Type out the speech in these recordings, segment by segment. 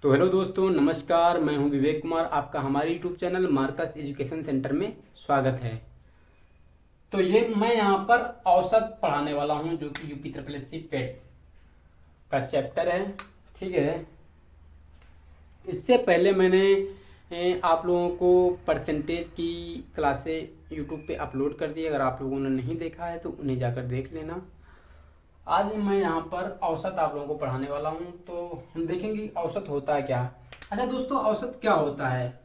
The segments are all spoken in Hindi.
तो हेलो दोस्तों, नमस्कार। मैं हूं विवेक कुमार। आपका हमारे YouTube channel Marcus education centre में स्वागत है। तो ये मैं यहाँ पर औसत पढ़ाने वाला हूं, जो कि यूपी ट्रिपल एस सी पेट का चैप्टर है। ठीक है। इससे पहले मैंने आप लोगों को परसेंटेज की क्लासें यूट्यूब पे अपलोड कर दी। अगर आप लोगों ने नहीं देखा है तो उन्हें जाकर देख लेना। आज मैं यहाँ पर औसत आप लोगों को पढ़ाने वाला हूँ। तो हम देखेंगे औसत होता है क्या। अच्छा दोस्तों, औसत क्या होता है?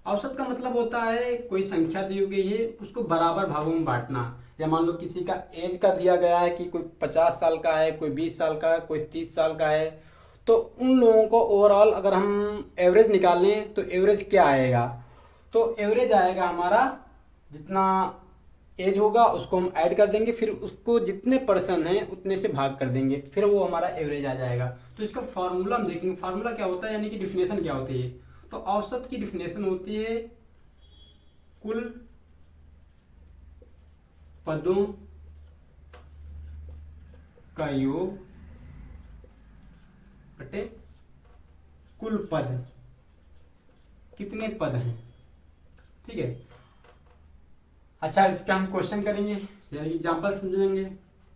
औसत का मतलब होता है कोई संख्या दी गई है, उसको बराबर भागों में बांटना। या मान लो किसी का एज का दिया गया है कि कोई 50 साल का है, कोई 20 साल का है, कोई 30 साल का है। तो उन लोगों को ओवरऑल अगर हम एवरेज निकालें तो एवरेज क्या आएगा? तो एवरेज आएगा हमारा, जितना एज होगा उसको हम ऐड कर देंगे, फिर उसको जितने पर्सन हैं उतने से भाग कर देंगे, फिर वो हमारा एवरेज आ जाएगा। तो इसका फार्मूला हम देखेंगे। फार्मूला क्या होता है, यानी कि डिफिनेशन क्या होती है। तो औसत की डिफिनेशन होती है कुल पदों का योग बटे कुल पद। कितने पद हैं? ठीक है। अच्छा, इसका हम क्वेश्चन करेंगे, यानी एग्जाम्पल समझेंगे।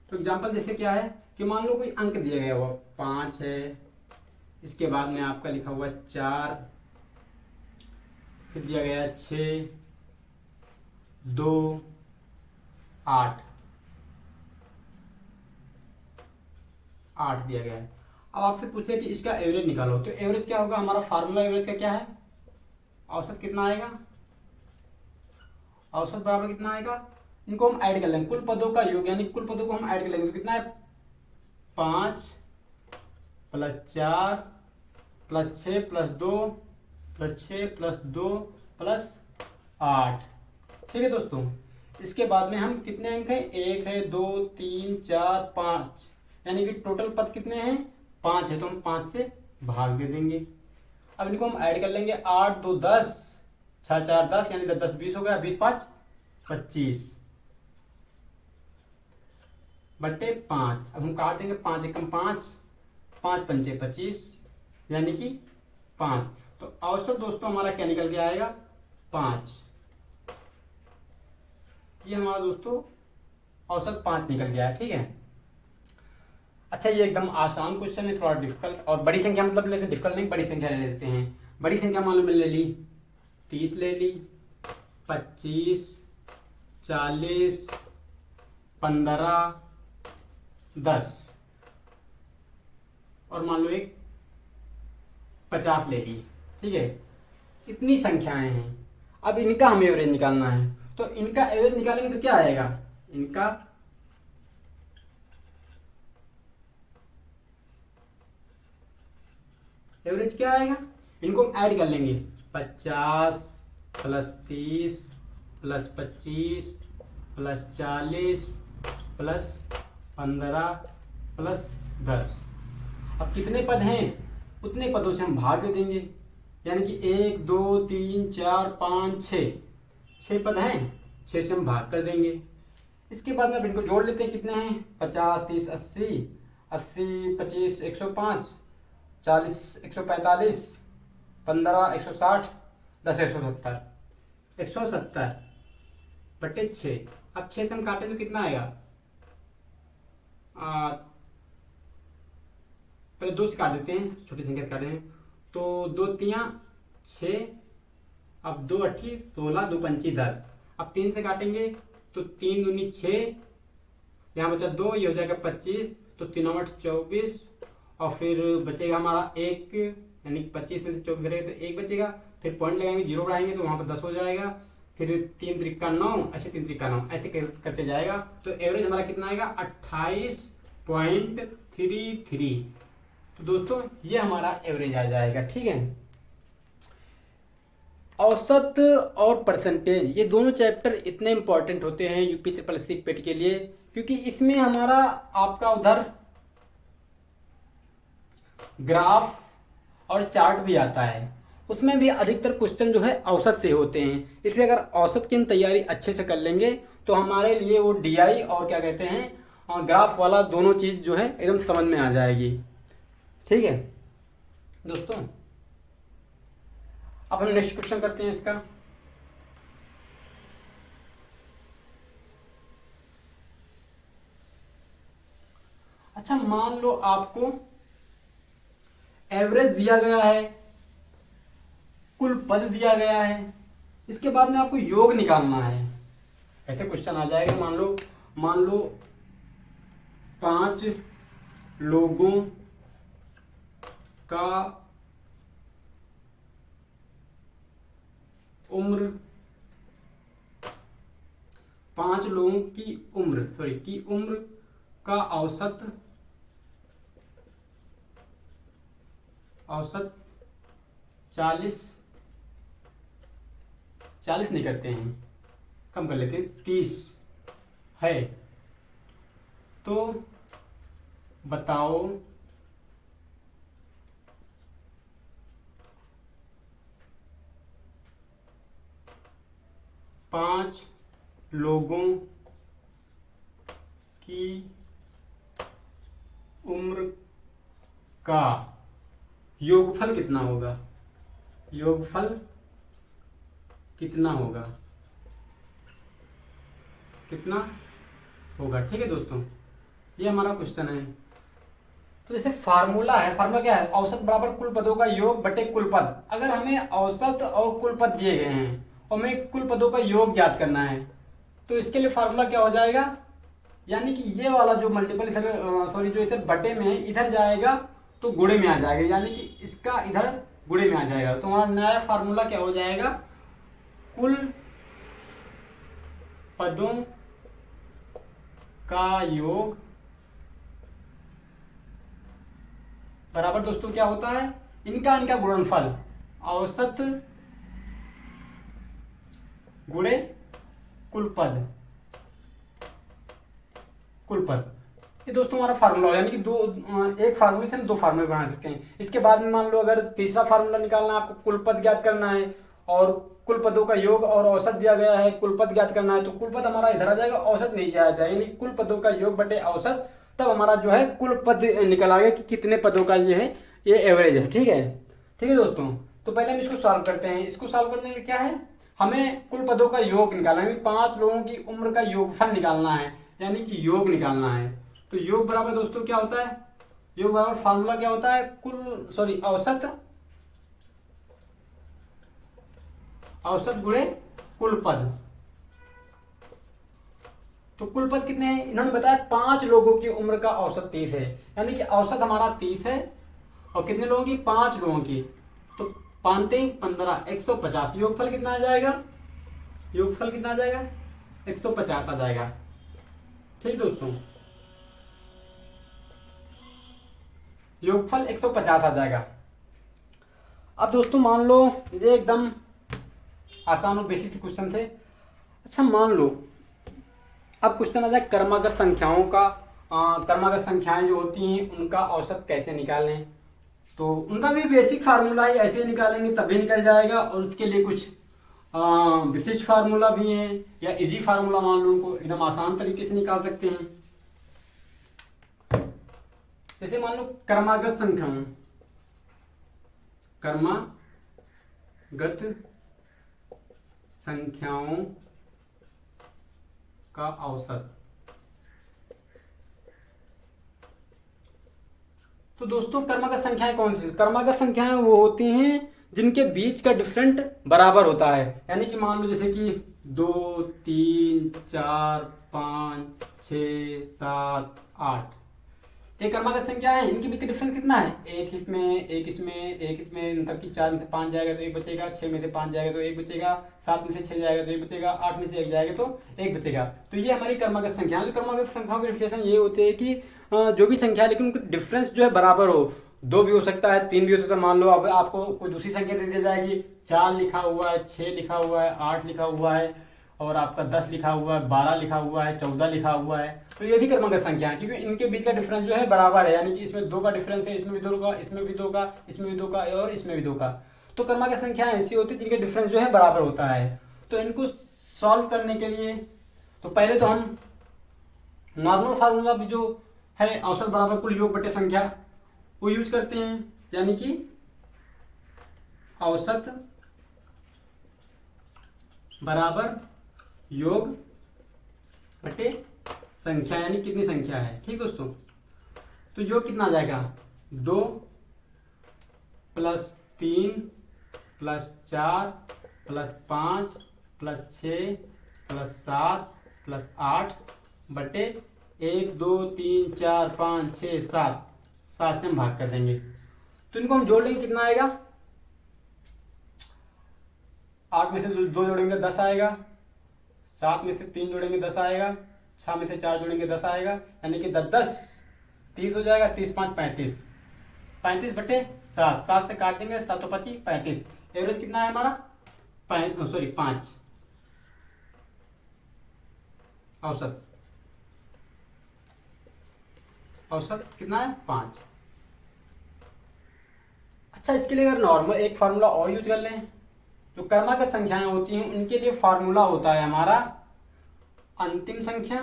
तो एग्जाम्पल जैसे क्या है कि मान लो कोई अंक दिया गया हुआ 5 है, इसके बाद में आपका लिखा हुआ 4, फिर दिया गया 6, 2, 8 दिया गया है। अब आपसे पूछे कि इसका एवरेज निकालो, तो एवरेज क्या होगा? हमारा फार्मूला एवरेज का क्या है? औसत कितना आएगा? औसत बराबर कितना आएगा? इनको हम ऐड कर लेंगे, कुल पदों का योग, यानी कुल पदों को हम ऐड कर लेंगे। तो कितना है? 5 + 4 + 6 + 2 + 6 + 2 + 8। ठीक है दोस्तों। इसके बाद में हम कितने अंक हैं? 1 है, 2, 3, 4, 5, यानी कि टोटल पद कितने हैं? 5 है। तो हम 5 से भाग दे देंगे। अब इनको हम ऐड कर लेंगे। 8 2 10, 6 4 10, यानी 10 10 20 हो गया। 20 5 25 बटे 5। अब हम काट देंगे। 5 एकम 5, 5 पंचे 25, यानी कि 5। तो औसत दोस्तों हमारा क्या निकल के आएगा? 5। ये हमारा दोस्तों औसत 5 निकल गया है। ठीक है। अच्छा, ये एकदम आसान क्वेश्चन है, थोड़ा डिफिकल्ट। और बड़ी संख्या मतलब लेते, डिफिकल्ट नहीं, बड़ी संख्या ले लेते हैं। बड़ी संख्या मान लो मैंने ले ली 30, ले ली 25, 40, 15, 10, और मान लो एक 50 ले ली। ठीक है। इतनी संख्याएं हैं। अब इनका हमें एवरेज निकालना है। तो इनका एवरेज निकालेंगे तो क्या आएगा? इनका एवरेज क्या आएगा? इनको हम ऐड कर लेंगे। 50 + 30 + 25 + 40 + 15 + 10। अब कितने पद हैं उतने पदों से हम भाग दे देंगे, यानी कि 1 2 3 4 5 6 पद हैं, 6 से हम भाग कर देंगे। इसके बाद में अब इनको जोड़ लेते हैं। कितने हैं? 50 30 80, 80 25 105, 40 145, 15 160, 10 170, 170 बटे 6। अब 6 से हम काटें तो कितना आएगा? पहले 2 से काट देते हैं, छोटी संख्या से काटे हैं। तो 2 तियाँ 6, अब 2 8 16, 2 पंची 10। अब 3 से काटेंगे तो 3 दूनी 6, यहाँ बचा 2, ये हो जाएगा 25, तो 3 8 24, और फिर बचेगा हमारा 1, यानी 25 में से 24 करेंगे तो 1 बचेगा। फिर पॉइंट लगाएंगे, 0 बढ़ाएंगे तो वहाँ पर 10 हो जाएगा। फिर 3 त्रिका 9, ऐसे 3 त्रिका 9, ऐसे करते जाएगा। तो एवरेज हमारा कितना आएगा? 28.33। तो दोस्तों ये हमारा एवरेज आ जाएगा। ठीक है। औसत और परसेंटेज, ये दोनों चैप्टर इतने इंपॉर्टेंट होते हैं यूपी ट्रिपल एस सी पेट के लिए, क्योंकि इसमें हमारा आपका उधर ग्राफ और चार्ट भी आता है। उसमें भी अधिकतर क्वेश्चन जो है औसत से होते हैं। इसलिए अगर औसत की हम तैयारी अच्छे से कर लेंगे तो हमारे लिए वो डीआई और क्या कहते हैं ग्राफ वाला दोनों चीज़ जो है एकदम समझ में आ जाएगी। ठीक है। दोस्तों अब हम नेक्स्ट क्वेश्चन करते हैं इसका। अच्छा, मान लो आपको एवरेज दिया गया है, कुल पद दिया गया है, इसके बाद में आपको योग निकालना है। ऐसे क्वेश्चन आ जाएगा, मान लो 5 लोगों का उम्र, 5 लोगों की उम्र का औसत 40 नहीं करते हैं, कम कर लेते हैं, 30 है। तो बताओ पांच लोगों की उम्र का योगफल कितना होगा? योगफल कितना होगा? ठीक है दोस्तों, ये हमारा क्वेश्चन है। तो जैसे फार्मूला क्या है? औसत बराबर कुल पदों का योग बटे कुल पद। अगर हमें औसत और कुल पद दिए गए हैं और हमें कुल पदों का योग ज्ञात करना है, तो इसके लिए फार्मूला क्या हो जाएगा? यानी कि ये वाला जो मल्टीपल इधर जो इसे बटे में है, इधर जाएगा तो गुणे में आ जाएगा, यानी कि इसका इधर गुणे में आ जाएगा। तो हमारा नया फार्मूला क्या हो जाएगा? कुल पदों का योग बराबर दोस्तों क्या होता है? इनका गुणनफल, औसत गुणे कुल पद। ये दोस्तों हमारा फार्मूला, यानी कि एक फार्मूले से हम 2 फार्मूले बना सकते हैं। इसके बाद में मान लो अगर तीसरा फार्मूला निकालना है, आपको कुल पद ज्ञात करना है और कुल पदों का योग और औसत दिया गया है, कुल पद ज्ञात करना है, तो कुल पद हमारा इधर आ जाएगा, औसत नीचे आ जाएगा, यानी कुल पदों का योग बटे औसत, तब हमारा जो है कुल पद निकल आएगा कि कितने पदों का ये है, ये एवरेज है। ठीक है दोस्तों, तो पहले हम इसको सॉल्व करते हैं। इसको सॉल्व करने के लिए क्या है, हमें कुल पदों का योग निकालना है, 5 लोगों की उम्र का योगफल निकालना है, यानी कि योग निकालना है। तो योग बराबर दोस्तों क्या होता है? योग बराबर फार्मूला क्या होता है? औसत गुणे कुल पद। तो कुल पद कितने हैं? इन्होंने बताया 5 लोगों की उम्र का औसत 30 है, यानी कि औसत हमारा 30 है और कितने लोगों की? 5 लोगों की। तो 5 15 150। योगफल कितना आ जाएगा? 150 आ जाएगा। ठीक दोस्तों, योगफल 150 आ जाएगा। अब दोस्तों मान लो ये एकदम आसान और बेसिक क्वेश्चन थे। अच्छा मान लो अब क्वेश्चन आ जाए क्रमागत संख्याओं का। क्रमागत संख्याएं जो होती हैं उनका औसत कैसे निकालें? तो उनका भी बेसिक फार्मूला है, ऐसे ही निकालेंगे तभी निकल जाएगा, और उसके लिए कुछ विशिष्ट फार्मूला भी हैं, या इजी फार्मूला मान लो, उनको एकदम आसान तरीके से निकाल सकते हैं। जैसे मान लो क्रमागत संख्याओं का औसत। तो दोस्तों क्रमागत संख्याएं कौन सी? क्रमागत संख्याएं वो होती हैं जिनके बीच का डिफरेंट बराबर होता है, यानी कि मान लो जैसे कि 2 3 4 5 6 7 8 ये क्रमागत संख्या है। इनके बीच का डिफरेंस कितना है? एक इसमें, मतलब कि 4 में से 5 जाएगा तो 1 बचेगा, 6 में से 5 जाएगा तो 1 बचेगा, 7 में से 6 जाएगा तो 1 बचेगा, 8 में से 1 जाएगा तो 1 बचेगा। तो ये हमारी क्रमागत संख्या है। तो क्रमागत संख्याओं की डिफिनेशन ये होते हैं कि जो भी संख्या है लेकिन उनका डिफरेंस जो है बराबर हो। 2 भी हो सकता है, 3 भी हो सकता है। मान लो अब आपको कोई दूसरी संख्या दे दी जाएगी, 4 लिखा हुआ है, 6 लिखा हुआ है, 8 लिखा हुआ है, और आपका 10 लिखा हुआ है, 12 लिखा हुआ है, 14 लिखा हुआ है, तो ये भी क्रमागत संख्या है, क्योंकि इनके बीच का डिफरेंस जो है बराबर है, यानी कि इसमें 2 का डिफरेंस है, इसमें भी 2 का, इसमें भी 2 का, इसमें भी 2 का और इसमें भी 2 का। तो क्रमागत संख्या ऐसी होती है जिनके डिफरेंस जो है बराबर होता है। तो इनको सॉल्व करने के लिए तो पहले तो हम नॉर्मल फार्मूला भी जो है औसत बराबर कुल योग बटे संख्या वो यूज करते हैं, यानी कि औसत बराबर योग बटे संख्या, यानी कितनी संख्या है। ठीक दोस्तों, तो योग कितना आ जाएगा, 2 + 3 + 4 + 5 + 6 + 7 + 8 बटे 1 2 3 4 5 6 7, 7 से हम भाग कर देंगे। तो इनको हम जोड़ लेंगे, कितना आएगा, 8 में से 2 जोड़ेंगे 10 आएगा, 7 में से 3 जोड़ेंगे 10 आएगा, 6 में से 4 जोड़ेंगे 10 आएगा, यानी कि 10 10 30 हो जाएगा, 30 5 35, 35 बटे 7, 7 से काट देंगे, 7 तो 25 35। एवरेज कितना है हमारा, 5। औसत कितना है, 5। अच्छा, इसके लिए अगर नॉर्मल एक फार्मूला और यूज कर लें, जो क्रमागत संख्याएं होती हैं उनके लिए फार्मूला होता है हमारा अंतिम संख्या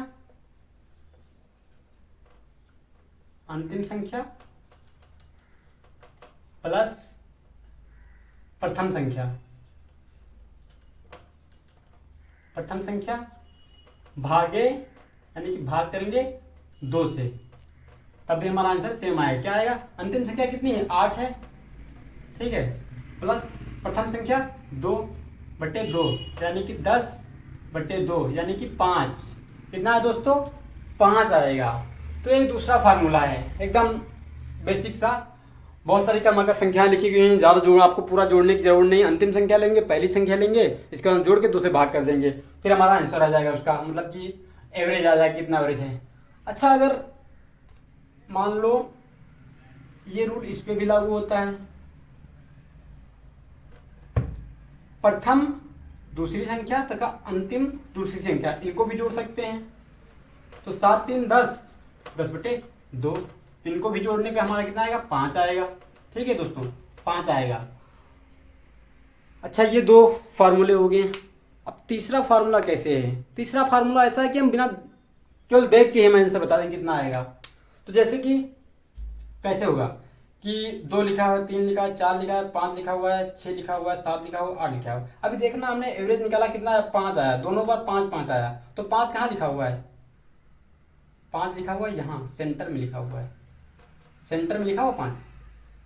प्लस प्रथम संख्या भागे, यानी कि भाग करेंगे 2 से, तब भी हमारा आंसर सेम आएगा। क्या आएगा, अंतिम संख्या कितनी है, 8 है, ठीक है, प्लस प्रथम संख्या 2 बटे 2, यानी कि 10 बटे 2, यानी कि 5। कितना है दोस्तों, 5 आएगा। तो एक दूसरा फार्मूला है, एकदम बेसिक सा। बहुत सारी क्रमागत संख्याएं लिखी गई हैं, ज़्यादा जोड़ आपको पूरा जोड़ने की जरूरत नहीं। अंतिम संख्या लेंगे, पहली संख्या लेंगे, इसके बाद जोड़ के 2 से भाग कर देंगे, फिर हमारा आंसर आ जाएगा उसका, मतलब कि एवरेज आ जाएगा, कितना एवरेज है। अच्छा, अगर मान लो ये रूल इस पे भी लागू होता है, प्रथम दूसरी संख्या तथा अंतिम दूसरी संख्या, इनको भी जोड़ सकते हैं। तो 7 3 10, 10 बटे 2, इनको भी जोड़ने पे हमारा कितना आएगा, 5 आएगा। ठीक है दोस्तों, 5 आएगा। अच्छा, ये 2 फार्मूले हो गए। अब तीसरा फार्मूला कैसे है, तीसरा फार्मूला ऐसा है कि हम बिना केवल देख के हम आंसर बता दें कितना आएगा। तो जैसे कि कैसे होगा कि 2 लिखा है, 3 लिखा है, 4 लिखा है, 5 लिखा हुआ है, 6 लिखा हुआ है, 7 लिखा हुआ है, 8 लिखा हुआ है। अभी देखना, हमने एवरेज निकाला कितना है, 5 आया, दोनों बार 5 5 आया। तो 5 कहाँ लिखा हुआ है, 5 लिखा हुआ है यहाँ सेंटर में लिखा हुआ है, सेंटर में लिखा हुआ 5।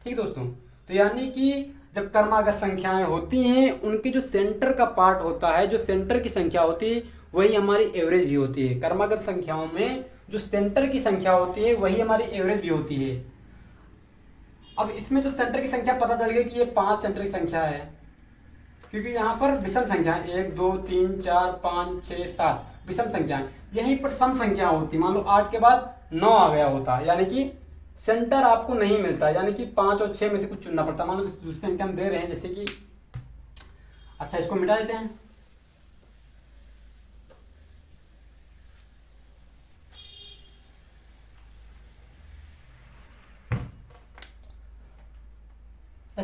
ठीक दोस्तों, तो यानी कि जब क्रमागत संख्याएं होती हैं उनके जो सेंटर का पार्ट होता है, जो सेंटर की संख्या होती है, वही हमारी एवरेज भी होती है। क्रमागत संख्याओं में जो सेंटर की संख्या होती है वही हमारी एवरेज भी होती है। अब इसमें जो सेंटर की संख्या पता चल गई कि ये 5 सेंटर की संख्या है, क्योंकि यहाँ पर विषम संख्या 1 2 3 4 5 6 7 विषम संख्या, यहीं पर सम संख्या होती। मान लो 8 के बाद 9 आ गया होता, यानी कि सेंटर आपको नहीं मिलता, यानी कि 5 और 6 में से कुछ चुनना पड़ता। मान लो दूसरी संख्या हम दे रहे हैं, जैसे कि, अच्छा इसको मिटा देते हैं।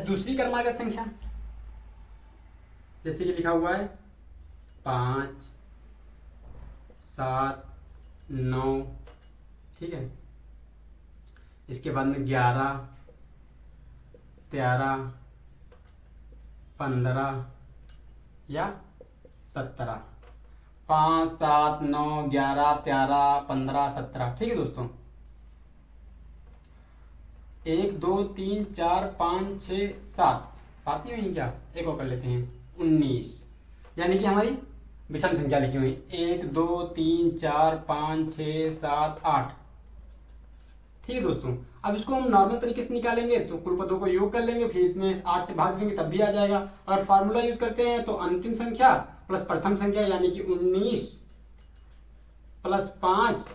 दूसरी क्रमागत संख्या जैसे कि लिखा हुआ है 5 7 9, ठीक है, इसके बाद में 11 13 15 या 17, 5 7 9 11 13 15 17। ठीक है दोस्तों, 1 2 3 4 5 6 7, 7 ही हुई क्या, एक और कर लेते हैं 19, यानी कि हमारी विषम संख्या लिखी हुई 1 2 3 4 5 6 7 8। ठीक है दोस्तों, अब इसको हम नॉर्मल तरीके से निकालेंगे तो कुल पदों को योग कर लेंगे, फिर इतने 8 से भाग देंगे तब भी आ जाएगा। अगर फार्मूला यूज करते हैं तो अंतिम संख्या प्लस प्रथम संख्या, यानी कि 19 प्लस 5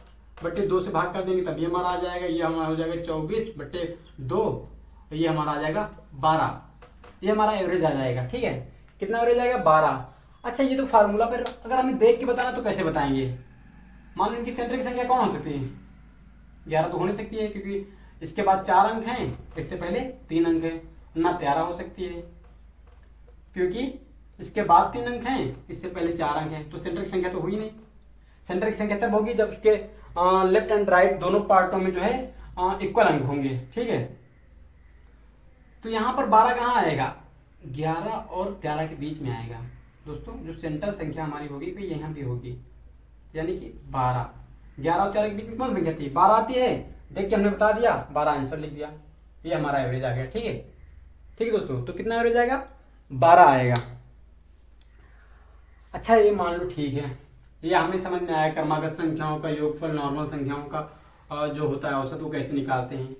बटे 2 से भाग कर देंगे तभी हमारा आ जाएगा। ये हमारा हो जाएगा 24 बटे 2, ये हमारा आ जाएगा 12। ये हमारा एवरेज आ जाएगा। ठीक है, कितना एवरेज आएगा, 12। अच्छा, ये तो फार्मूला पर अगर हमें देख के बताना तो कैसे बताएंगे। मान लो इनकी सेंटर की संख्या कौन हो सकती है, 11 तो हो नहीं सकती है, क्योंकि इसके बाद 4 अंक हैं, इससे पहले 3 अंक हैं, ना 13 हो सकती है, क्योंकि इसके बाद 3 अंक हैं, इससे पहले 4 अंक हैं, तो सेंटर की संख्या तो हुई नहीं। सेंटर की संख्या तब होगी जब उसके लेफ्ट एंड राइट दोनों पार्टों में जो है इक्वल अंक होंगे। ठीक है, तो यहाँ पर 12 कहाँ आएगा, 11 और 11 के बीच में आएगा दोस्तों। जो सेंटर संख्या हमारी होगी वो यहाँ पे होगी, यानी कि 12। 11 और 11 के बीच में कौन संख्या थी? 12 आती है। देख के हमने बता दिया, 12 आंसर लिख दिया। ये हमारा एवरेज आ गया। ठीक है, ठीक है दोस्तों। तो कितना एवरेज आएगा? 12 आएगा। अच्छा, ये मान लो ठीक है, ये हमें समझ में आया क्रमागत संख्याओं का योगफल नॉर्मल संख्याओं का जो होता है औसत, वो कैसे निकालते हैं।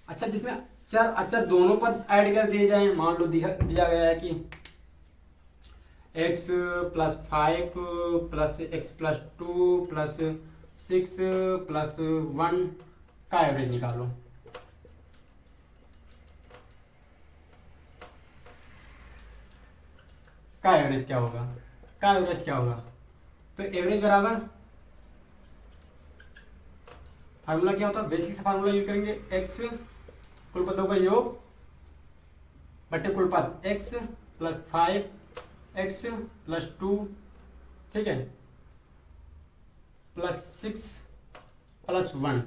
अच्छा, जिसमें चर अचर दोनों पर ऐड कर दिए जाए, मान लो दिया गया है कि x + 5 + x + 2 + 6 + 1 का एवरेज निकालो। का एवरेज क्या होगा? का एवरेज क्या होगा? तो एवरेज बराबर फार्मूला क्या होता है? बेसिक से फार्मूला यूज करेंगे, x कुलपदों का योग बटे कुलपद x + 5 x + 2, ठीक है, +6 + 1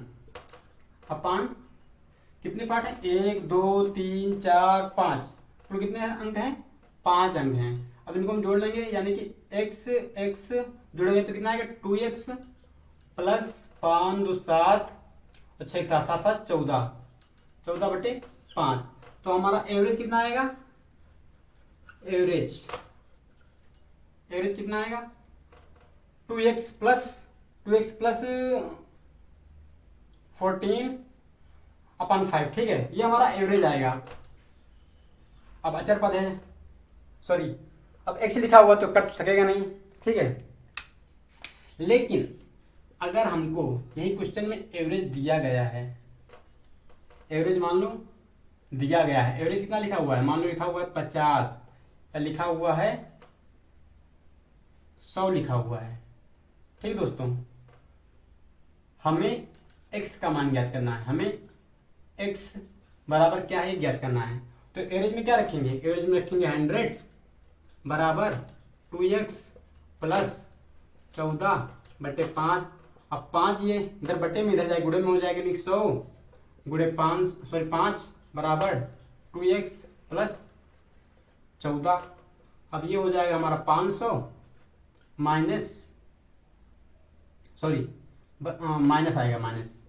अपान कितने पार्ट हैं? 1 2 3 4 5। तो कितने अंक हैं? 5 अंक हैं। अब इनको हम जोड़ लेंगे, यानी कि x x जोड़ेंगे तो कितना आएगा? 2x + 5 2 7 और 6 7 7 7 14, 14/5। तो हमारा एवरेज कितना आएगा? एवरेज कितना आएगा? 2x + 14/5। ठीक है, ये हमारा एवरेज आएगा। अब अचर पद है, सॉरी, अब x लिखा हुआ तो कट सकेगा नहीं। ठीक है, लेकिन अगर हमको यही क्वेश्चन में एवरेज दिया गया है, एवरेज मान लो दिया गया है, एवरेज कितना लिखा हुआ है? मान लो लिखा हुआ है 50 या लिखा हुआ है 100 लिखा हुआ है। ठीक दोस्तों, हमें x का मान ज्ञात करना है, हमें x बराबर क्या है ज्ञात करना है। तो एवरेज में क्या रखेंगे? एवरेज में रखेंगे 100 बराबर 2x + 14/5। अब 5 ये इधर बटे में इधर जाए गुणे में हो जाएगा, 100 गुणे 5 बराबर 2x + 14। अब ये हो जाएगा हमारा 500 माइनस आएगा, माइनस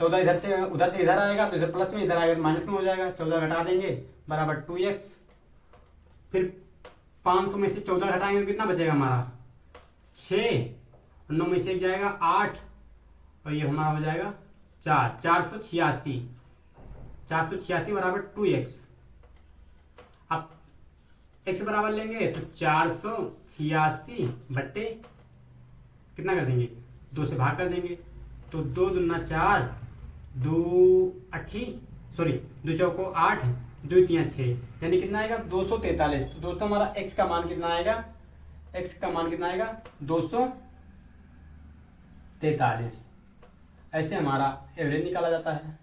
14 इधर से उधर से इधर आएगा तो इधर प्लस में, इधर आएगा तो माइनस में हो जाएगा। 14 घटा देंगे बराबर 2x, फिर 500 में से 14 घटाएंगे तो कितना बचेगा हमारा? 6, 9 में से 1 जाएगा 8 और ये हमारा हो जाएगा 486 बराबर 2x। अब x बराबर लेंगे तो 486 बट्टे कितना कर देंगे? 2 से भाग कर देंगे तो 2 दूना 4, 2 चौको 8, 2 तियां 6, यानी कितना आएगा? 243। तो दोस्तों हमारा x का मान कितना आएगा? x का मान कितना आएगा? 243। ऐसे हमारा एवरेज निकाला जाता है।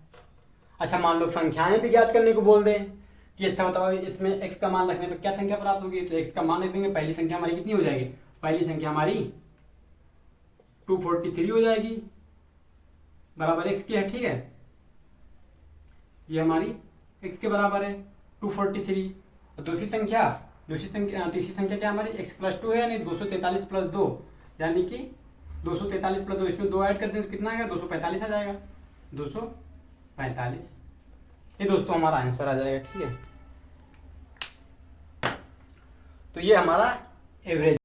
अच्छा, मान लो संख्याएं भी ज्ञात करने को बोल दें कि अच्छा बताओ इसमें x का मान रखने पर क्या संख्या प्राप्त होगी, तो x का मान लिख देंगे। पहली संख्या हमारी कितनी हो जाएगी? पहली संख्या हमारी 243 हो जाएगी, बराबर x की है। ठीक है, ये हमारी x के बराबर है 243। और तीसरी संख्या क्या हमारी? x + 2 है, यानी 243 + 2, यानी कि 243 + 2, इसमें 2 ऐड कर दें तो कितना आएगा? 245 आ जाएगा, 245। ये दोस्तों हमारा आंसर आ जाएगा। ठीक है, तो ये हमारा एवरेज